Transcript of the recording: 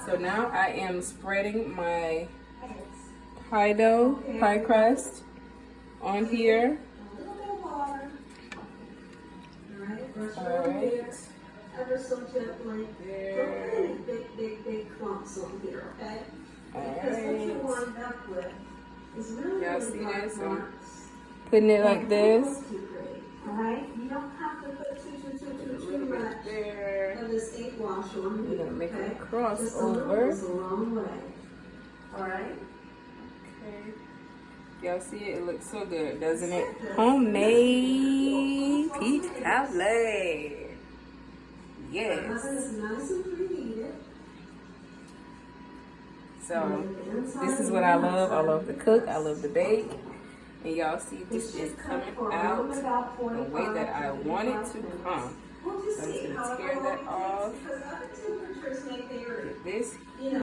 So now I am spreading my pie dough, pie crust on here. Alright. Ever so gently. There. Big clumps on here, okay? Because what you wind up with is really, y'all see dark this? marks. Putting it like this. Alright? You don't have to put too much there. of this ink wash on We're here. gonna make okay? a cross Just a little over. goes a long way. Alright? Okay. Y'all see it? It looks so good, doesn't it? Homemade pt3. Yes. Oven is nice and preheated. So this is what I love. I love to cook. I love to bake. And y'all see this is coming out the way that I want it to come. So I'm just going to tear that off. Get this